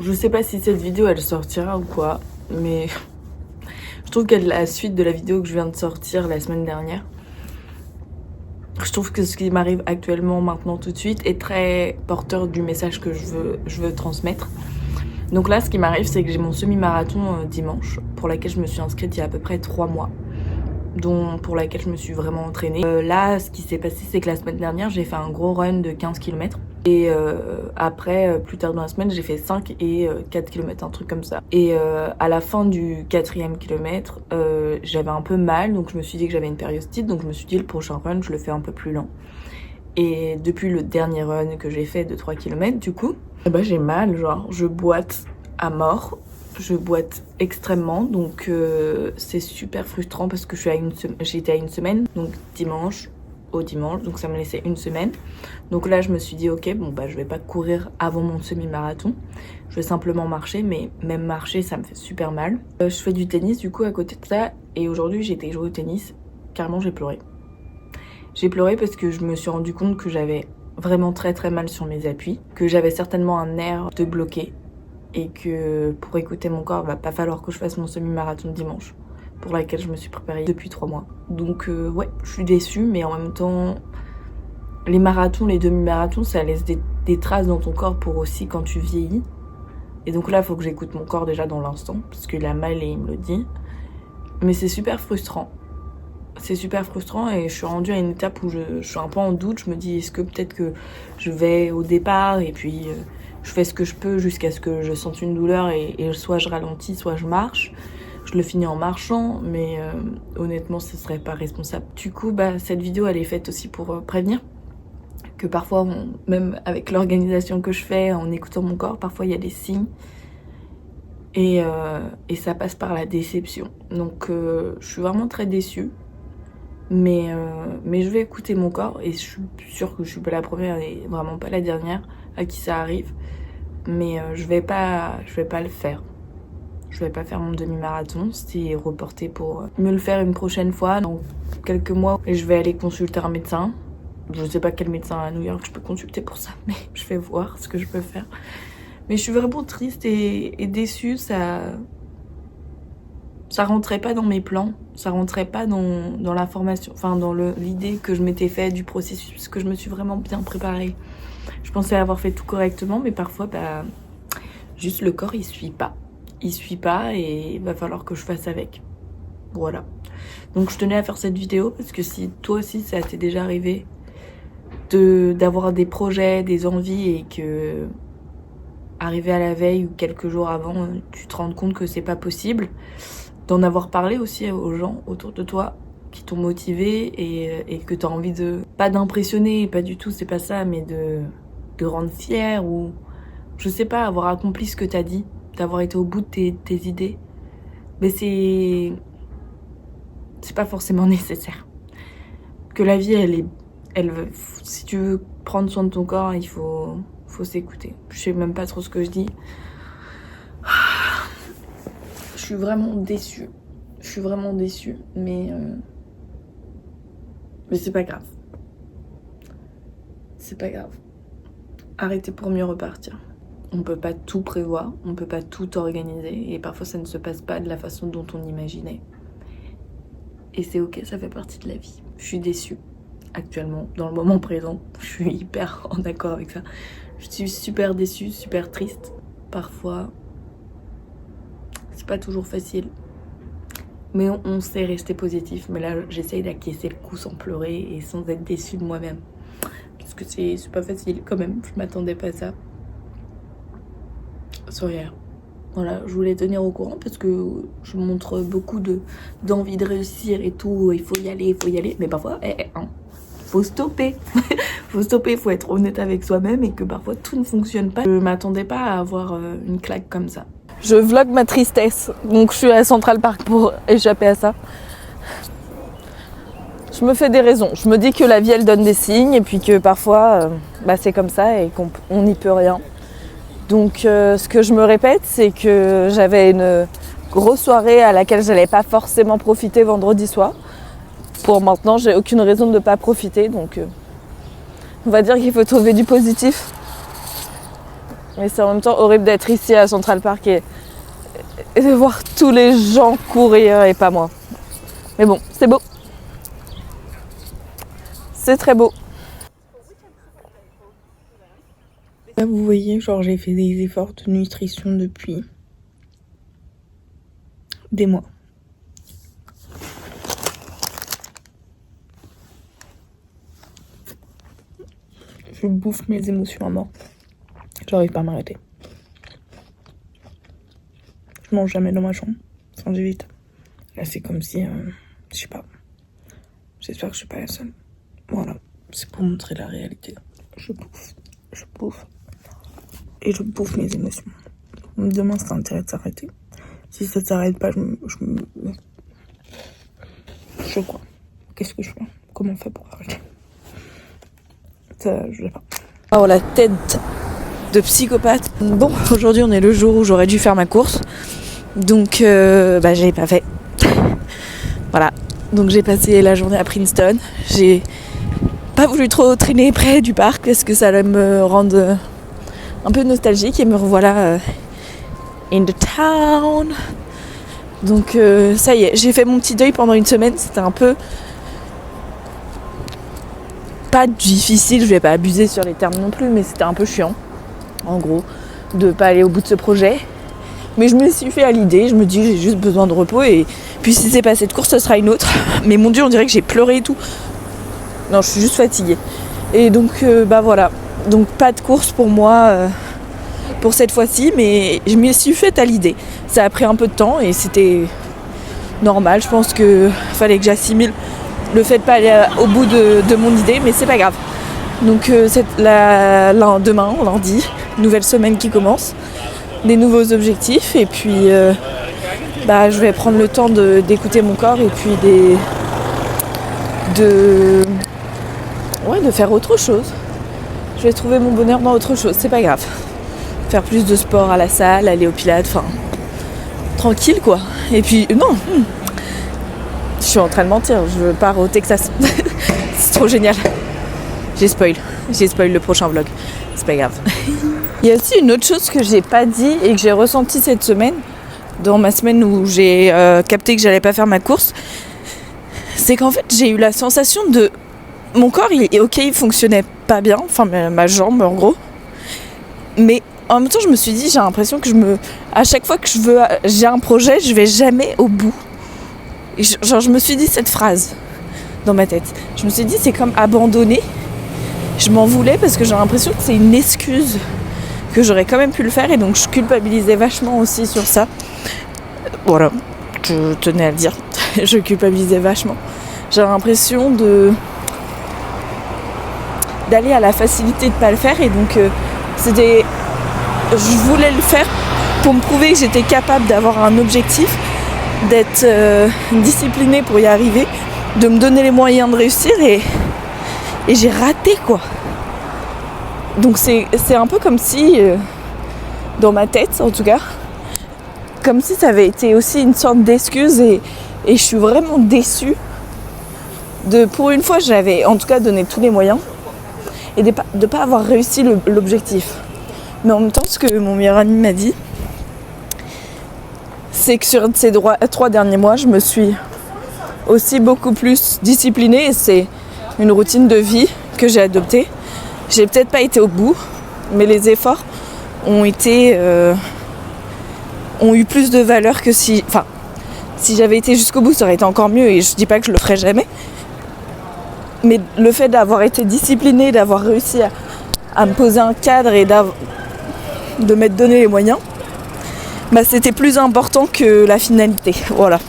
Je sais pas si cette vidéo elle sortira ou quoi, mais je trouve qu'elle est la suite de la vidéo que je viens de sortir la semaine dernière. Je trouve que ce qui m'arrive actuellement, maintenant, tout de suite, est très porteur du message que je veux transmettre. Donc là, ce qui m'arrive, c'est que j'ai mon semi-marathon dimanche, pour laquelle je me suis inscrite il y a à peu près 3 mois, pour laquelle je me suis vraiment entraînée. Là, ce qui s'est passé, c'est que la semaine dernière, j'ai fait un gros run de 15 km. Et après, plus tard dans la semaine, j'ai fait 5 et 4 km, un truc comme ça. Et à la fin du 4e kilomètre, j'avais un peu mal, donc je me suis dit que j'avais une périostite, donc je me suis dit le prochain run, je le fais un peu plus lent. Et depuis le dernier run que j'ai fait de 3 km, du coup, bah, j'ai mal, genre je boite à mort. Je boite extrêmement, donc c'est super frustrant parce que j'étais à une semaine, donc dimanche au dimanche, donc ça me laissait une semaine. Donc là je me suis dit ok, bon bah je vais pas courir avant mon semi-marathon, je vais simplement marcher, mais même marcher ça me fait super mal. Je fais du tennis du coup à côté de ça, et aujourd'hui j'ai été jouer au tennis, carrément j'ai pleuré. J'ai pleuré parce que je me suis rendu compte que j'avais vraiment très mal sur mes appuis, que j'avais certainement un nerf de bloqué, et que pour écouter mon corps, va pas falloir que je fasse mon semi-marathon dimanche, pour laquelle je me suis préparée depuis 3 mois. Donc ouais, je suis déçue, mais en même temps, les marathons, les demi-marathons, ça laisse des traces dans ton corps pour aussi quand tu vieillis. Et donc là, il faut que j'écoute mon corps déjà dans l'instant, parce qu'il a mal et il me le dit. Mais c'est super frustrant. C'est super frustrant et je suis rendue à une étape où je suis un peu en doute. Je me dis, est-ce que peut-être que je vais au départ et puis je fais ce que je peux jusqu'à ce que je sente une douleur et soit je ralentis, soit je marche. Je le finis en marchant, mais honnêtement, ce serait pas responsable. Du coup, bah, cette vidéo, elle est faite aussi pour prévenir que parfois, même avec l'organisation que je fais, en écoutant mon corps, parfois il y a des signes. Et ça passe par la déception. Donc, je suis vraiment très déçue. Mais je vais écouter mon corps et je suis sûre que je suis pas la première et vraiment pas la dernière à qui ça arrive. Mais je vais pas le faire. Je vais pas faire mon demi-marathon, c'est reporté pour me le faire une prochaine fois dans quelques mois. Et je vais aller consulter un médecin. Je sais pas quel médecin à New York je peux consulter pour ça, mais je vais voir ce que je peux faire. Mais je suis vraiment triste et déçue, ça rentrait pas dans mes plans, ça rentrait pas dans la formation, enfin dans l'idée que je m'étais fait du processus, parce que je me suis vraiment bien préparée. Je pensais avoir fait tout correctement, mais parfois, bah, juste le corps, il suit pas. Il suit pas et il va falloir que je fasse avec. Voilà. Donc je tenais à faire cette vidéo, parce que si toi aussi ça t'est déjà arrivé d'avoir des projets, des envies, et que arrivé à la veille ou quelques jours avant, tu te rends compte que c'est pas possible, d'en avoir parlé aussi aux gens autour de toi qui t'ont motivé et que t'as envie pas d'impressionner, pas du tout, c'est pas ça, mais de rendre fier, ou je sais pas, avoir accompli ce que t'as dit, d'avoir été au bout de tes idées. Mais c'est pas forcément nécessaire. Que la vie, si tu veux prendre soin de ton corps, il faut s'écouter. Je sais même pas trop ce que je dis. Je suis vraiment déçue. Mais c'est pas grave. C'est pas grave. Arrêtez pour mieux repartir. On peut pas tout prévoir, on peut pas tout organiser, et parfois ça ne se passe pas de la façon dont on imaginait. Et c'est ok, ça fait partie de la vie. Je suis déçue actuellement, dans le moment présent. Je suis hyper en accord avec ça. Je suis super déçue, super triste. Parfois, c'est pas toujours facile. Mais on sait rester positif. Mais là, j'essaye d'acquiescer le coup sans pleurer et sans être déçue de moi-même. Parce que c'est pas facile quand même. Je m'attendais pas à ça. Sorry. Voilà, je voulais tenir au courant parce que je montre beaucoup d'envie de réussir et tout. Il faut y aller. Mais parfois, faut stopper. Faut stopper, faut être honnête avec soi-même, et que parfois tout ne fonctionne pas. Je m'attendais pas à avoir une claque comme ça. Je vlog ma tristesse, donc je suis à Central Park pour échapper à ça. Je me fais des raisons. Je me dis que la vie, elle donne des signes, et puis que parfois, c'est comme ça et qu'on n'y peut rien. Donc ce que je me répète, c'est que j'avais une grosse soirée à laquelle j'allais pas forcément profiter vendredi soir. Pour maintenant, j'ai aucune raison de ne pas profiter, donc on va dire qu'il faut trouver du positif Mais c'est en même temps horrible d'être ici à Central Park et de voir tous les gens courir et pas moi. Mais bon, c'est beau. C'est très beau. Là, vous voyez, genre j'ai fait des efforts de nutrition depuis des mois. Je bouffe mes émotions à mort. J'arrive pas à m'arrêter. Je mange jamais dans ma chambre, sans j'évite. Là, c'est comme si, je sais pas. J'espère que je suis pas la seule. Voilà, c'est pour montrer la réalité. Je bouffe. Et je bouffe mes émotions. Demain, ça a intérêt de s'arrêter. Si ça s'arrête pas, je crois. Qu'est-ce que je fais? Comment on fait pour arrêter? Ça, je sais pas. Oh, la tête de psychopathe. Bon, aujourd'hui, on est le jour où j'aurais dû faire ma course. Donc, je l'ai pas fait. Voilà. Donc, j'ai passé la journée à Princeton. J'ai pas voulu trop traîner près du parc parce que ça allait me rendre un peu nostalgique. Et me revoilà in the town. Donc, ça y est, j'ai fait mon petit deuil pendant une semaine. C'était un peu pas difficile, je vais pas abuser sur les termes non plus, mais c'était un peu chiant, en gros, de pas aller au bout de ce projet. Mais je me suis fait à l'idée, je me dis j'ai juste besoin de repos et puis si c'est pas cette course, ce sera une autre. Mais mon Dieu, on dirait que j'ai pleuré et tout. Non, je suis juste fatiguée. Et donc, voilà. Donc pas de course pour moi pour cette fois-ci, mais je me suis fait à l'idée. Ça a pris un peu de temps et c'était normal. Je pense que fallait que j'assimile le fait de pas aller au bout de mon idée, mais c'est pas grave. Donc demain, lundi, nouvelle semaine qui commence, des nouveaux objectifs et puis je vais prendre le temps d'écouter mon corps et puis de faire autre chose. Je vais trouver mon bonheur dans autre chose, c'est pas grave. Faire plus de sport à la salle, aller au pilates, enfin tranquille quoi. Et puis non, je suis en train de mentir, je pars au Texas. C'est trop génial. J'ai spoil le prochain vlog. C'est pas grave. Il y a aussi une autre chose que j'ai pas dit et que j'ai ressenti cette semaine, dans ma semaine où j'ai capté que j'allais pas faire ma course. C'est qu'en fait, j'ai eu la sensation de... Mon corps, il fonctionnait pas bien. Enfin, ma jambe, en gros. Mais en même temps, je me suis dit, j'ai l'impression que à chaque fois que j'ai un projet, je vais jamais au bout. Et je me suis dit cette phrase dans ma tête. Je me suis dit, c'est comme abandonner. Je m'en voulais parce que j'ai l'impression que c'est une excuse, que j'aurais quand même pu le faire et donc je culpabilisais vachement aussi sur ça. Voilà, je tenais à le dire. Je culpabilisais vachement. J'ai l'impression d'aller à la facilité de pas le faire et donc je voulais le faire pour me prouver que j'étais capable d'avoir un objectif, d'être disciplinée pour y arriver, de me donner les moyens de réussir et j'ai raté quoi. Donc c'est un peu comme si, dans ma tête en tout cas, comme si ça avait été aussi une sorte d'excuse et je suis vraiment déçue. Pour une fois, j'avais en tout cas donné tous les moyens et de pas avoir réussi l'objectif. Mais en même temps, ce que mon meilleur ami m'a dit, c'est que sur ces 3 derniers mois, je me suis aussi beaucoup plus disciplinée et c'est une routine de vie que j'ai adoptée. J'ai peut-être pas été au bout, mais les efforts ont eu plus de valeur que si j'avais été jusqu'au bout, ça aurait été encore mieux et je dis pas que je le ferai jamais. Mais le fait d'avoir été disciplinée, d'avoir réussi à me poser un cadre et de m'être donné les moyens, c'était plus important que la finalité. Voilà.